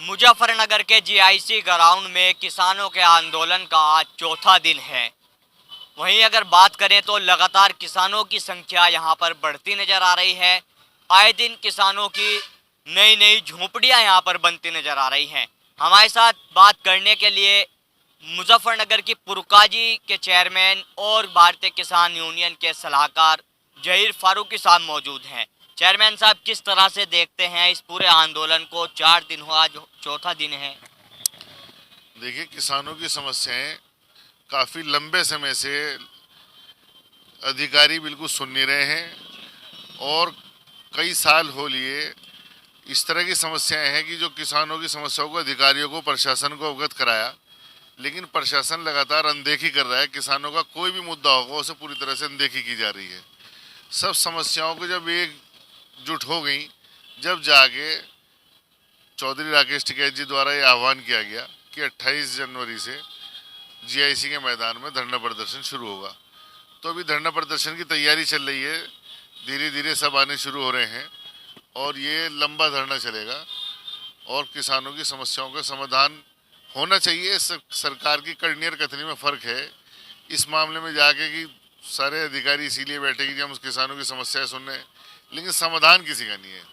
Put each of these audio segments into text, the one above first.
मुजफ्फरनगर के GIC ground में किसानों के आंदोलन का आज चौथा दिन है। वहीं अगर बात करें तो लगातार किसानों की संख्या यहां पर बढ़ती नजर आ रही है। आए दिन किसानों की नई नई झोपड़ियां यहां पर बनती नजर आ रही हैं। हमारे साथ बात करने के लिए मुजफ्फरनगर की पुरकाजी के चेयरमैन और भारतीय किसान यूनियन के सलाहकार जहीर फारूकी साहब मौजूद हैं। चेयरमैन साहब, किस तरह से देखते हैं इस पूरे आंदोलन को? 4 दिन हुआ, आज चौथा दिन है। देखिए, किसानों की समस्याएं काफ़ी लंबे समय से अधिकारी बिल्कुल सुन नहीं रहे हैं और कई साल हो लिए इस तरह की समस्याएं हैं कि जो किसानों की समस्याओं को अधिकारियों को प्रशासन को अवगत कराया, लेकिन प्रशासन लगातार अनदेखी कर रहा है। किसानों का कोई भी मुद्दा होगा उसे पूरी तरह से अनदेखी की जा रही है। सब समस्याओं को जब एकजुट हो गई, जब जाके चौधरी राकेश टिकैत जी द्वारा ये आह्वान किया गया कि 28 जनवरी से जीआईसी के मैदान में धरना प्रदर्शन शुरू होगा, तो अभी धरना प्रदर्शन की तैयारी चल रही है। धीरे धीरे सब आने शुरू हो रहे हैं और ये लंबा धरना चलेगा और किसानों की समस्याओं का समाधान होना चाहिए। सरकार की करनी और कथनी में फ़र्क है इस मामले में जाके कि सारे अधिकारी इसीलिए बैठे कि हम उस किसानों की समस्याएं सुन रहे हैं, लेकिन समाधान किसी का नहीं है।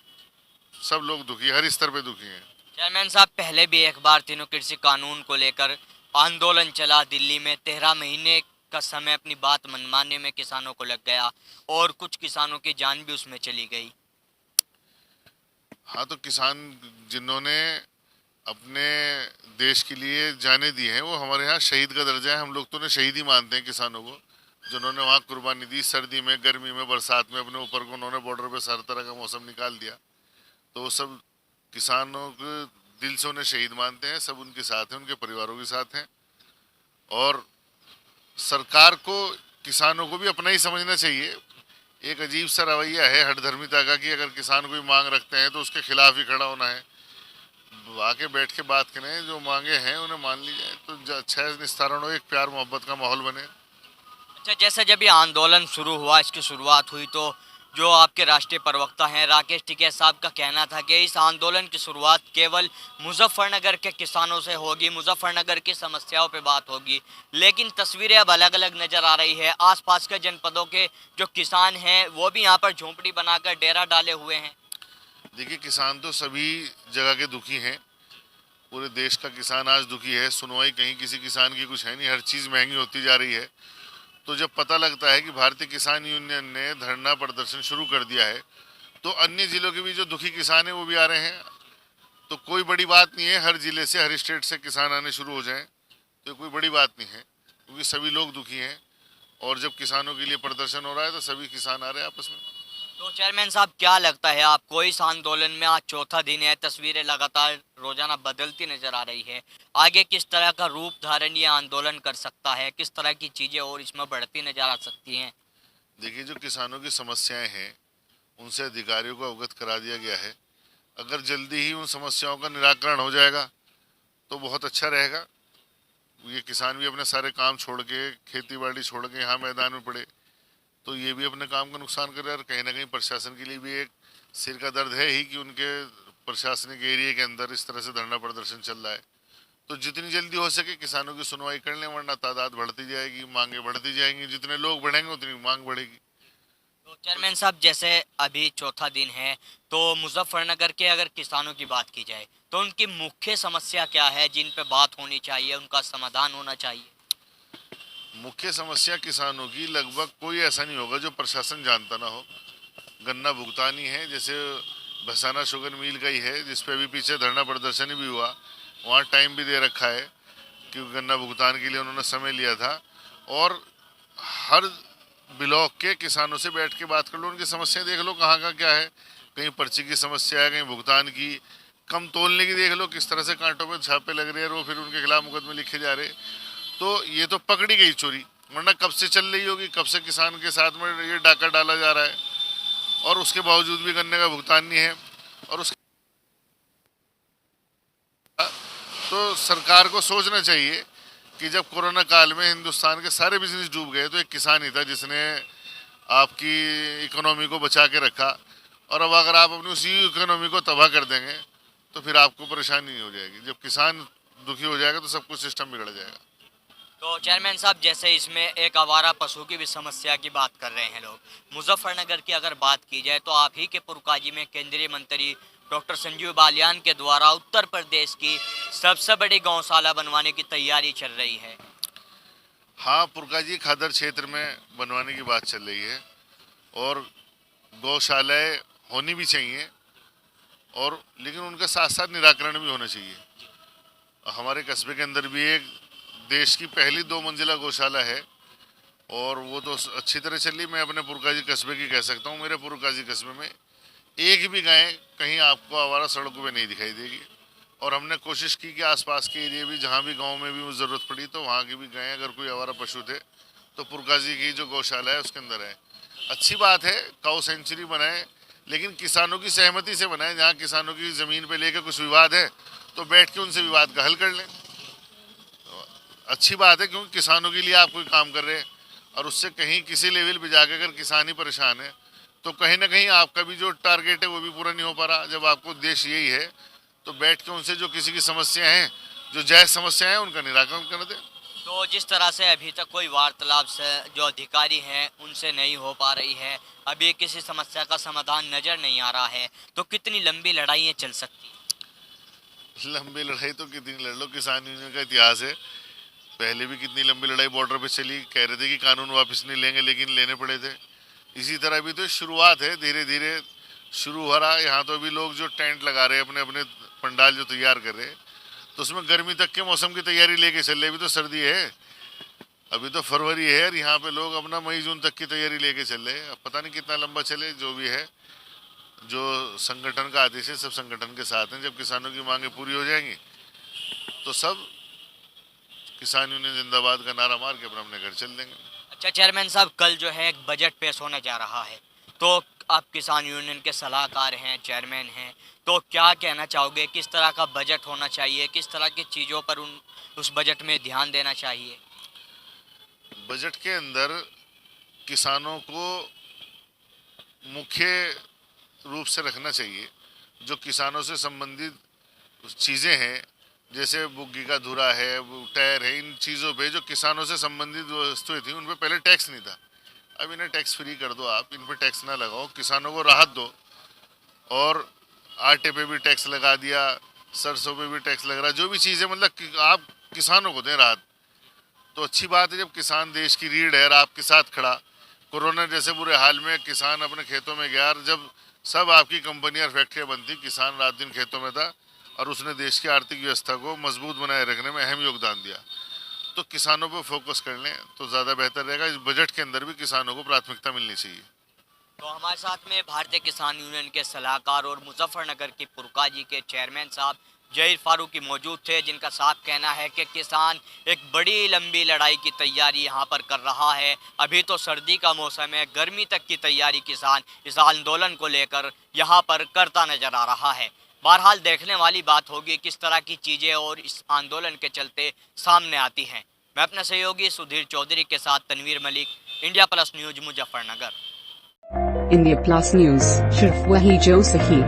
सब लोग दुखी, हर स्तर पे दुखी हैं। चेयरमैन साहब, पहले भी एक बार तीनों कृषि कानून को लेकर आंदोलन चला। दिल्ली में 13 महीने का समय अपनी बात मनवाने में किसानों को लग गया और कुछ किसानों की जान भी उसमें चली गई। हाँ, तो किसान जिन्होंने अपने देश के लिए जाने दी हैं वो हमारे यहाँ शहीद का दर्जा है। हम लोग तो उन्हें शहीद ही मानते हैं किसानों को, जिन्होंने वहाँ कुर्बानी दी। सर्दी में, गर्मी में, बरसात में अपने ऊपर को उन्होंने बॉर्डर पे हर तरह का मौसम निकाल दिया। तो वो सब किसानों के दिल से उन्हें शहीद मानते हैं। सब उनके साथ हैं, उनके परिवारों के साथ हैं और सरकार को किसानों को भी अपना ही समझना चाहिए। एक अजीब सा रवैया है हठधर्मिता का कि अगर किसान कोई मांग रखते हैं तो उसके खिलाफ ही खड़ा होना है। आके बैठ के बात करें, जो मांगे हैं उन्हें मान ली जाए तो अच्छा है, निस्तारण हो, एक प्यार मोहब्बत का माहौल बने। अच्छा, जैसे जब ये आंदोलन शुरू हुआ, इसकी शुरुआत हुई, तो जो आपके राष्ट्रीय प्रवक्ता हैं राकेश टिकैत साहब का कहना था कि इस आंदोलन की शुरुआत केवल मुजफ्फरनगर के किसानों से होगी, मुजफ्फरनगर की समस्याओं पे बात होगी। लेकिन तस्वीरें अब अलग अलग नज़र आ रही है। आसपास के जनपदों के जो किसान हैं वो भी यहाँ पर झोंपड़ी बनाकर डेरा डाले हुए हैं। देखिए, किसान तो सभी जगह के दुखी हैं। पूरे देश का किसान आज दुखी है। सुनवाई कहीं किसी किसान की कुछ है नहीं, हर चीज़ महंगी होती जा रही है। तो जब पता लगता है कि भारतीय किसान यूनियन ने धरना प्रदर्शन शुरू कर दिया है तो अन्य जिलों के भी जो दुखी किसान हैं वो भी आ रहे हैं। तो कोई बड़ी बात नहीं है, हर जिले से, हर स्टेट से किसान आने शुरू हो जाएं तो कोई बड़ी बात नहीं है, क्योंकि सभी लोग दुखी हैं। और जब किसानों के लिए प्रदर्शन हो रहा है तो सभी किसान आ रहे हैं आपस में। तो चेयरमैन साहब, क्या लगता है आपको, इस आंदोलन में आज चौथा दिन है, तस्वीरें लगातार रोजाना बदलती नजर आ रही है, आगे किस तरह का रूप धारण ये आंदोलन कर सकता है? किस तरह की चीजें और इसमें बढ़ती नजर आ सकती हैं? देखिए, जो किसानों की समस्याएं हैं उनसे अधिकारियों को अवगत करा दिया गया है। अगर जल्दी ही उन समस्याओं का निराकरण हो जाएगा तो बहुत अच्छा रहेगा। ये किसान भी अपने सारे काम छोड़ के, खेती बाड़ी छोड़ के यहाँ मैदान में पड़े तो ये भी अपने काम का नुकसान कर रहे हैं। और कहीं ना कहीं प्रशासन के लिए भी एक सिर का दर्द है ही कि उनके प्रशासनिक एरिया के अंदर इस तरह से धरना प्रदर्शन चल रहा है। तो जितनी जल्दी हो सके किसानों की सुनवाई कर लें, वरना तादाद बढ़ती जाएगी, मांगे बढ़ती जाएंगी। जितने लोग बढ़ेंगे उतनी मांग बढ़ेगी। तो चेयरमैन साहब, जैसे अभी चौथा दिन है, तो मुजफ्फरनगर के अगर किसानों की बात की जाए तो उनकी मुख्य समस्या क्या है जिन पे बात होनी चाहिए, उनका समाधान होना चाहिए? मुख्य समस्या किसानों की लगभग कोई ऐसा नहीं होगा जो प्रशासन जानता ना हो। गन्ना भुगतानी है, जैसे भसाना शुगर मिल का ही है जिसपे अभी पीछे धरना प्रदर्शन भी हुआ। वहाँ टाइम भी दे रखा है क्योंकि गन्ना भुगतान के लिए उन्होंने समय लिया था। और हर ब्लॉक के किसानों से बैठ के बात कर लो, उनकी समस्याएं देख लो कहाँ का क्या है। कहीं पर्ची की समस्या है, कहीं भुगतान की, कम तोलने की देख लो, किस तरह से कांटों पे छापे लग रहे हैं और वो फिर उनके खिलाफ मुकदमे लिखे जा रहे। तो ये तो पकड़ी गई चोरी, वरना कब से चल रही होगी, कब से किसान के साथ में ये डाका डाला जा रहा है और उसके बावजूद भी गन्ने का भुगतान नहीं है। और उसके तो सरकार को सोचना चाहिए कि जब कोरोना काल में हिंदुस्तान के सारे बिजनेस डूब गए तो एक किसान ही था जिसने आपकी इकोनॉमी को बचा के रखा। और अब अगर आप अपनी उसी इकोनॉमी को तबाह कर देंगे तो फिर आपको परेशानी हो जाएगी। जब किसान दुखी हो जाएगा तो सब कुछ सिस्टम बिगड़ जाएगा। तो चेयरमैन साहब, जैसे इसमें एक आवारा पशु की भी समस्या की बात कर रहे हैं लोग, मुजफ्फरनगर की अगर बात की जाए तो आप ही के पुरकाजी में केंद्रीय मंत्री डॉक्टर संजीव बालियान के द्वारा उत्तर प्रदेश की सबसे बड़ी गौशाला बनवाने की तैयारी चल रही है। हाँ, पुरकाजी खादर क्षेत्र में बनवाने की बात चल रही है और गौशालाएं होनी भी चाहिए, और लेकिन उनका साथ साथ निराकरण भी होना चाहिए। हमारे कस्बे के अंदर भी एक देश की पहली 2 मंजिला गौशाला है और वो तो अच्छी तरह चली। मैं अपने पुरकाजी कस्बे की कह सकता हूँ। मेरे पुरकाजी कस्बे में एक भी गाय कहीं आपको आवारा सड़कों पे नहीं दिखाई देगी, और हमने कोशिश की कि आसपास के एरिया भी, जहाँ भी गांव में भी वो ज़रूरत पड़ी तो वहाँ की भी गायें, अगर कोई आवारा पशु थे तो पुरकाजी की जो गौशाला है उसके अंदर है। अच्छी बात है, काऊ सेंचुरी बनाए, लेकिन किसानों की सहमति से बनाए। जहाँ किसानों की ज़मीन पे लेकर कुछ विवाद है तो बैठ के उनसे विवाद का हल कर लें। तो अच्छी बात है, क्योंकि किसानों के लिए आप कोई काम कर रहे हैं और उससे कहीं किसी लेवल पे जाकर अगर किसान ही परेशान है तो कहीं ना कहीं आपका भी जो टारगेट है वो भी पूरा नहीं हो पा रहा। जब आपको उद्देश्य यही है तो बैठ के उनसे जो किसी की समस्या हैं, जो जायज़ समस्या है, उनका निराकरण कर दें। तो जिस तरह से अभी तक कोई वार्तालाप से जो अधिकारी हैं उनसे नहीं हो पा रही है, अभी किसी समस्या का समाधान नज़र नहीं आ रहा है, तो कितनी लंबी लड़ाइयाँ चल सकती हैं? लंबी लड़ाई तो कितनी लड़ लो, किसान यूनियन का इतिहास है। पहले भी कितनी लंबी लड़ाई बॉर्डर पे चली, कह रहे थे कि कानून वापस नहीं लेंगे, लेकिन लेने पड़े थे। इसी तरह भी तो शुरुआत है, धीरे धीरे शुरू हो रहा है। यहाँ तो अभी लोग जो टेंट लगा रहे हैं, अपने अपने पंडाल जो तैयार कर रहे हैं, तो उसमें गर्मी तक के मौसम की तैयारी लेके चल रहे। अभी तो सर्दी है, अभी तो फरवरी है, और यहाँ पे लोग अपना मई जून तक की तैयारी लेके चल रहे हैं। अब पता नहीं कितना लंबा चले, जो भी है, जो संगठन का आदेश है, सब संगठन के साथ हैं। जब किसानों की मांगे पूरी हो जाएंगी तो सब किसान यूनियन जिंदाबाद का नारा मार के अपना अपने घर चल देंगे। अच्छा चेयरमैन साहब, कल जो है एक बजट पेश होने जा रहा है, तो आप किसान यूनियन के सलाहकार हैं, चेयरमैन हैं, तो क्या कहना चाहोगे? किस तरह का बजट होना चाहिए, किस तरह की चीज़ों पर उस बजट में ध्यान देना चाहिए? बजट के अंदर किसानों को मुख्य रूप से रखना चाहिए। जो किसानों से संबंधित चीज़ें हैं, जैसे बुग्गी का धुरा है, टायर है, इन चीज़ों पे जो किसानों से संबंधित वस्तुएं थी उन पे पहले टैक्स नहीं था। अब इन्हें टैक्स फ्री कर दो, आप इन पे टैक्स ना लगाओ, किसानों को राहत दो। और आटे पे भी टैक्स लगा दिया, सरसों पे भी टैक्स लग रहा है, जो भी चीज़ें मतलब आप किसानों को दें राहत, तो अच्छी बात है। जब किसान देश की रीढ़ है और आपके साथ खड़ा, कोरोना जैसे बुरे हाल में किसान अपने खेतों में गया, और जब सब आपकी कंपनियां और फैक्ट्रियाँ बनती, किसान रात दिन खेतों में था और उसने देश की आर्थिक व्यवस्था को मजबूत बनाए रखने में अहम योगदान दिया। तो किसानों पर फोकस कर लें तो ज़्यादा बेहतर रहेगा। इस बजट के अंदर भी किसानों को प्राथमिकता मिलनी चाहिए। तो हमारे साथ में भारतीय किसान यूनियन के सलाहकार और मुजफ्फरनगर की पुरकाजी के चेयरमैन साहब जहीर फारूकी मौजूद थे, जिनका साफ कहना है कि किसान एक बड़ी लंबी लड़ाई की तैयारी यहाँ पर कर रहा है। अभी तो सर्दी का मौसम है, गर्मी तक की तैयारी किसान इस आंदोलन को लेकर यहाँ पर करता नजर आ रहा है। बहरहाल देखने वाली बात होगी किस तरह की चीज़ें और इस आंदोलन के चलते सामने आती हैं। मैं अपने सहयोगी सुधीर चौधरी के साथ Tanveer Malik, India Plus News, Muzaffarnagar. India Plus News, सिर्फ वही जो सही।